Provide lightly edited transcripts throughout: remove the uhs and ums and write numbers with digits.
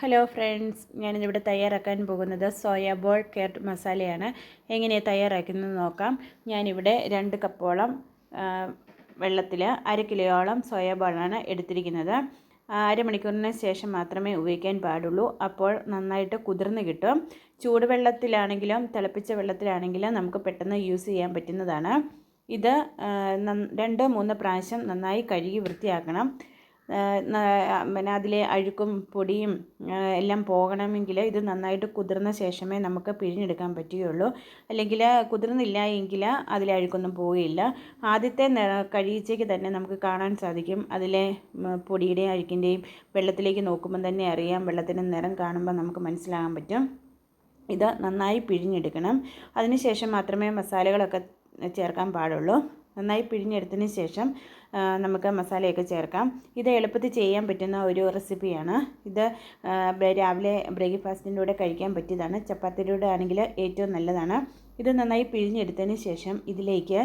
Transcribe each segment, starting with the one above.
Hello friends, ഞാനിന്നിവിടെ തയ്യാറാക്കാൻ പോകുന്നത് സോയ ബോൾ കേർഡ് മസാലയാണ്. എങ്ങനെയാണ് തയ്യാറാക്കുന്നത് നോക്കാം. ഞാനിവിടെ 2 കപ്പോളം വെള്ളത്തിൽ 1/2 കിലോയോളം സോയ ബോളാണ് എടുത്തിരിക്കുന്നത്. അരമണിക്കൂറിന് ശേഷം മാത്രമേ ഉപയോഗിക്കാൻ പാടുള്ളൂ. അപ്പോൾ നന്നായിട്ട് കുതിർന്ന് കിട്ടും. ചൂടുവെള്ളത്തിലാണെങ്കിലും തിളപ്പിച്ച വെള്ളത്തിലാണെങ്കിലും നമുക്ക് പെട്ടെന്ന് യൂസ് ചെയ്യാൻ പറ്റുന്നതാണ്. ഇത് 2-3 പ്രാവശ്യം നന്നായി കഴുകി വൃത്തിയാക്കണം. പിന്നെ അതിലെ അഴുക്കും പൊടിയും എല്ലാം പോകണമെങ്കിൽ ഇത് നന്നായിട്ട് കുതിർന്ന ശേഷമേ നമുക്ക് പിഴിഞ്ഞെടുക്കാൻ പറ്റുകയുള്ളൂ. അല്ലെങ്കിൽ കുതിർന്നില്ല എങ്കിൽ അതിലെ അഴുക്കൊന്നും പോവുകയില്ല. ആദ്യത്തെ കഴിയിച്ചേക്ക് തന്നെ നമുക്ക് കാണാൻ സാധിക്കും. അതിലെ പൊടിയുടെയും അഴുക്കിൻ്റെയും വെള്ളത്തിലേക്ക് നോക്കുമ്പോൾ തന്നെ അറിയാം. വെള്ളത്തിൻ്റെ നിറം കാണുമ്പോൾ നമുക്ക് മനസ്സിലാകാൻ പറ്റും. ഇത് നന്നായി പിഴിഞ്ഞെടുക്കണം. അതിനുശേഷം മാത്രമേ മസാലകളൊക്കെ ചേർക്കാൻ പാടുള്ളൂ. നന്നായി പിഴിഞ്ഞെടുത്തതിന് ശേഷം നമുക്ക് മസാലയൊക്കെ ചേർക്കാം. ഇത് എളുപ്പത്തിൽ ചെയ്യാൻ പറ്റുന്ന ഒരു റെസിപ്പിയാണ്. ഇത് രാവിലെ ബ്രേക്ക്ഫാസ്റ്റിൻ്റെ കൂടെ കഴിക്കാൻ പറ്റിയതാണ്. ചപ്പാത്തിയുടെ കൂടെ ആണെങ്കിൽ ഏറ്റവും നല്ലതാണ്. ഇത് നന്നായി പിഴിഞ്ഞെടുത്തതിന് ശേഷം ഇതിലേക്ക്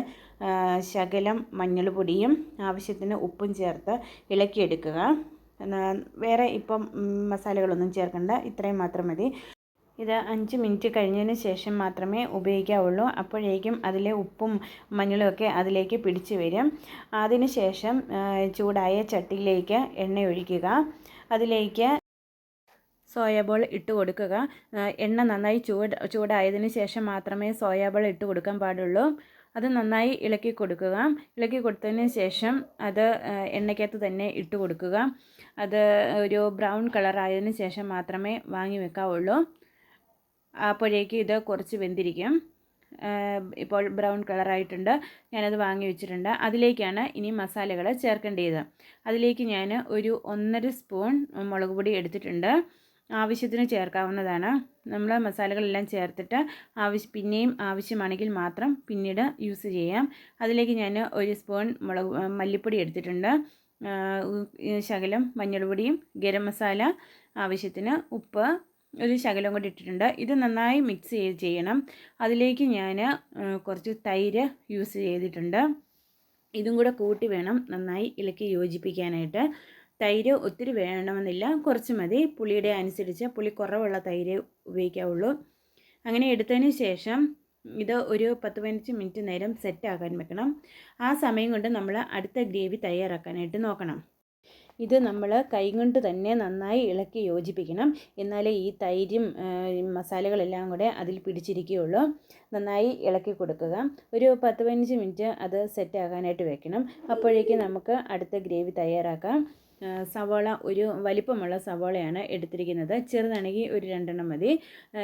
ശകലം മഞ്ഞൾപ്പൊടിയും ആവശ്യത്തിന് ഉപ്പും ചേർത്ത് ഇളക്കിയെടുക്കുക. വേറെ ഇപ്പം മസാലകളൊന്നും ചേർക്കണ്ട, ഇത്രയും മാത്രം മതി. ഇത് 5 മിനിറ്റ് കഴിഞ്ഞതിന് ശേഷം മാത്രമേ ഉപയോഗിക്കാവുള്ളൂ. അപ്പോഴേക്കും അതിലെ ഉപ്പും മഞ്ഞളും ഒക്കെ അതിലേക്ക് പിടിച്ചു വരും. അതിന് ശേഷം ചൂടായ ചട്ടിയിലേക്ക് എണ്ണ ഒഴിക്കുക. അതിലേക്ക് സോയാബോൾ ഇട്ട് കൊടുക്കുക. എണ്ണ നന്നായി ചൂടായതിന് ശേഷം മാത്രമേ സോയാബോൾ ഇട്ട് കൊടുക്കാൻ പാടുള്ളൂ. അത് നന്നായി ഇളക്കി കൊടുക്കുക. ഇളക്കി കൊടുത്തതിന് ശേഷം അത് എണ്ണയ്ക്കകത്ത് തന്നെ ഇട്ട് കൊടുക്കുക. അത് ഒരു ബ്രൗൺ കളറായതിന് ശേഷം മാത്രമേ വാങ്ങി വെക്കാവുള്ളൂ. അപ്പോഴേക്കും ഇത് കുറച്ച് വെന്തിരിക്കും. ഇപ്പോൾ ബ്രൗൺ കളറായിട്ടുണ്ട്. ഞാനത് വാങ്ങി വെച്ചിട്ടുണ്ട്. അതിലേക്കാണ് ഇനി മസാലകൾ ചേർക്കേണ്ടത്. അതിലേക്ക് ഞാൻ ഒരു 1.5 സ്പൂൺ മുളക് പൊടി എടുത്തിട്ടുണ്ട്. ആവശ്യത്തിന് ചേർക്കാവുന്നതാണ്. നമ്മൾ മസാലകളെല്ലാം ചേർത്തിട്ട് പിന്നെയും ആവശ്യമാണെങ്കിൽ മാത്രം പിന്നീട് യൂസ് ചെയ്യാം. അതിലേക്ക് ഞാൻ 1 സ്പൂൺ മല്ലിപ്പൊടി എടുത്തിട്ടുണ്ട്. ശകലം മഞ്ഞൾപ്പൊടിയും ഗരം മസാല ആവശ്യത്തിന് ഉപ്പ് ഒരു ശകലം കൂടി ഇട്ടിട്ടുണ്ട്. ഇത് നന്നായി മിക്സ് ചെയ്യണം. അതിലേക്ക് ഞാൻ കുറച്ച് തൈര് യൂസ് ചെയ്തിട്ടുണ്ട്. ഇതും കൂടെ കൂട്ടി വേണം നന്നായി ഇളക്കി യോജിപ്പിക്കാനായിട്ട്. തൈര് ഒത്തിരി വേണമെന്നില്ല, കുറച്ച് മതി. പുളിയുടെ അനുസരിച്ച് പുളി കുറവുള്ള തൈര് ഉപയോഗിക്കാവുള്ളൂ. അങ്ങനെ എടുത്തതിന് ശേഷം ഇത് ഒരു 10-15 മിനിറ്റ് നേരം സെറ്റാക്കാൻ വെക്കണം. ആ സമയം കൊണ്ട് നമ്മൾ അടുത്ത ഗ്രേവി തയ്യാറാക്കാനായിട്ട് നോക്കണം. ഇത് നമ്മൾ കൈകൊണ്ട് തന്നെ നന്നായി ഇളക്കി യോജിപ്പിക്കണം. എന്നാലേ ഈ തൈരും മസാലകളെല്ലാം കൂടെ അതിൽ പിടിച്ചിരിക്കുകയുള്ളൂ. നന്നായി ഇളക്കി കൊടുക്കുക. ഒരു 10-15 മിനിറ്റ് അത് സെറ്റാകാനായിട്ട് വെക്കണം. അപ്പോഴേക്കും നമുക്ക് അടുത്ത ഗ്രേവി തയ്യാറാക്കാം. സവാള ഒരു വലിപ്പമുള്ള സവാളയാണ് എടുത്തിരിക്കുന്നത്. ചെറുതാണെങ്കിൽ ഒരു 2 എണ്ണം മതി.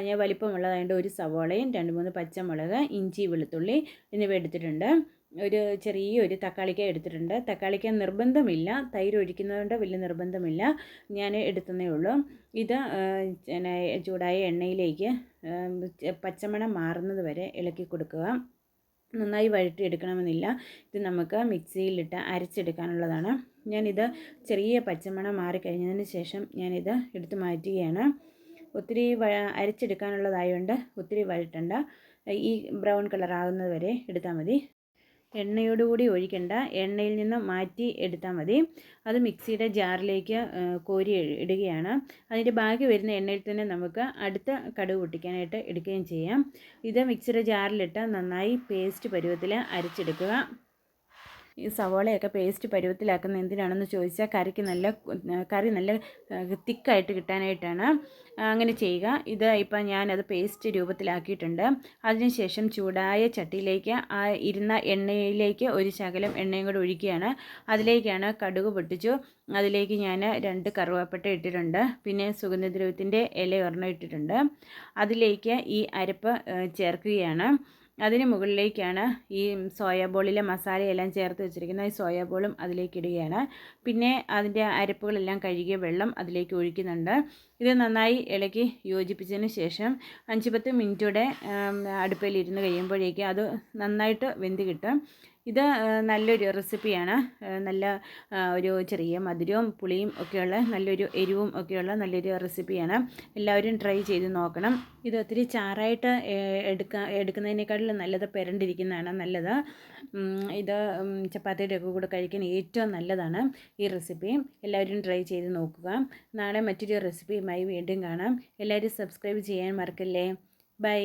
ഞാൻ വലിപ്പമുള്ളതായതുകൊണ്ട് ഒരു സവാളയും 2-3 പച്ചമുളക്, ഇഞ്ചി, വെളുത്തുള്ളി എന്നിവ എടുത്തിട്ടുണ്ട്. ചെറിയൊരു തക്കാളിക്ക എടുത്തിട്ടുണ്ട്. തക്കാളിക്ക നിർബന്ധമില്ല, തൈര് ഒഴിക്കുന്നതുകൊണ്ട് വലിയ നിർബന്ധമില്ല, ഞാൻ എടുത്തതേ ഉള്ളൂ. ഇത് ചൂടായ എണ്ണയിലേക്ക് പച്ചമണം മാറുന്നത് വരെ ഇളക്കി കൊടുക്കുക. നന്നായി വഴറ്റിയെടുക്കണമെന്നില്ല. ഇത് നമുക്ക് മിക്സിയിലിട്ട് അരച്ചെടുക്കാനുള്ളതാണ്. ഞാനിത് ചെറിയ പച്ചമണം മാറിക്കഴിഞ്ഞതിന് ശേഷം ഞാനിത് എടുത്ത് മാറ്റുകയാണ്. ഒത്തിരി അരച്ചെടുക്കാനുള്ളതായതുകൊണ്ട് ഒത്തിരി വഴറ്റണ്ട. ഈ ബ്രൗൺ കളറാകുന്നത് വരെ എടുത്താൽ മതി. എണ്ണയോടുകൂടി ഒഴിക്കണ്ട, എണ്ണയിൽ നിന്ന് മാറ്റി എടുത്താൽ മതി. അത് മിക്സിയുടെ ജാറിലേക്ക് കോരി ഇടുകയാണ്. അതിൻ്റെ ബാക്കി വരുന്ന എണ്ണയിൽ തന്നെ നമുക്ക് അടുത്ത കടുക് പൊട്ടിക്കാനായിട്ട് എടുക്കുകയും ചെയ്യാം. ഇത് മിക്സിയുടെ ജാറിലിട്ട് നന്നായി പേസ്റ്റ് പരുവത്തിൽ അരച്ചെടുക്കുക. ഈ സവാളയൊക്കെ പേസ്റ്റ് പരുവത്തിലാക്കുന്ന എന്തിനാണെന്ന് ചോദിച്ചാൽ കറി നല്ല തിക്കായിട്ട് കിട്ടാനായിട്ടാണ്. അങ്ങനെ ചെയ്യുക. ഇത് ഇപ്പം ഞാനത് പേസ്റ്റ് രൂപത്തിലാക്കിയിട്ടുണ്ട്. അതിനുശേഷം ചൂടായ ചട്ടിയിലേക്ക് ഇരുന്ന എണ്ണയിലേക്ക് ഒരു ശകലം എണ്ണയും കൂടെ ഒഴിക്കുകയാണ്. അതിലേക്കാണ് കടുക് പൊട്ടിച്ചു. അതിലേക്ക് ഞാൻ 2 കറുവാപ്പട്ട ഇട്ടിട്ടുണ്ട്. പിന്നെ സുഗന്ധദ്രവ്യത്തിൻ്റെ ഇല ഒരെണ്ണം ഇട്ടിട്ടുണ്ട്. അതിലേക്ക് ഈ അരപ്പ് ചേർക്കുകയാണ്. അതിന് മുകളിലേക്കാണ് ഈ സോയാബോളിലെ മസാലയെല്ലാം ചേർത്ത് വെച്ചിരിക്കുന്ന ഈ സോയാബോളും അതിലേക്ക് ഇടുകയാണ്. പിന്നെ അതിൻ്റെ അരപ്പുകളെല്ലാം കഴുകിയ വെള്ളം അതിലേക്ക് ഒഴിക്കുന്നുണ്ട്. ഇത് നന്നായി ഇളക്കി യോജിപ്പിച്ചതിന് ശേഷം 5-10 മിനിറ്റൂടെ അടുപ്പിൽ ഇരുന്ന് കഴിയുമ്പോഴേക്കും അത് നന്നായിട്ട് വെന്ത് കിട്ടും. ഇത് നല്ലൊരു റെസിപ്പിയാണ്. നല്ല ഒരു ചെറിയ മധുരവും പുളിയും ഒക്കെയുള്ള നല്ലൊരു എരിവും ഒക്കെയുള്ള നല്ലൊരു റെസിപ്പിയാണ്. എല്ലാവരും ട്രൈ ചെയ്ത് നോക്കണം. ഇത് ഒത്തിരി ചാറായിട്ട് എടുക്കുന്നതിനേക്കാളും നല്ലത് പെരണ്ടിരിക്കുന്നതാണ് നല്ലത്. ഇത് ചപ്പാത്തിയുടെ ഒക്കെ കൂടെ കഴിക്കാൻ ഏറ്റവും നല്ലതാണ് ഈ റെസിപ്പി. എല്ലാവരും ട്രൈ ചെയ്ത് നോക്കുക. നാളെ മറ്റൊരു റെസിപ്പിയുമായി വീണ്ടും കാണാം. എല്ലാവരും സബ്സ്ക്രൈബ് ചെയ്യാൻ മറക്കല്ലേ. ബൈ.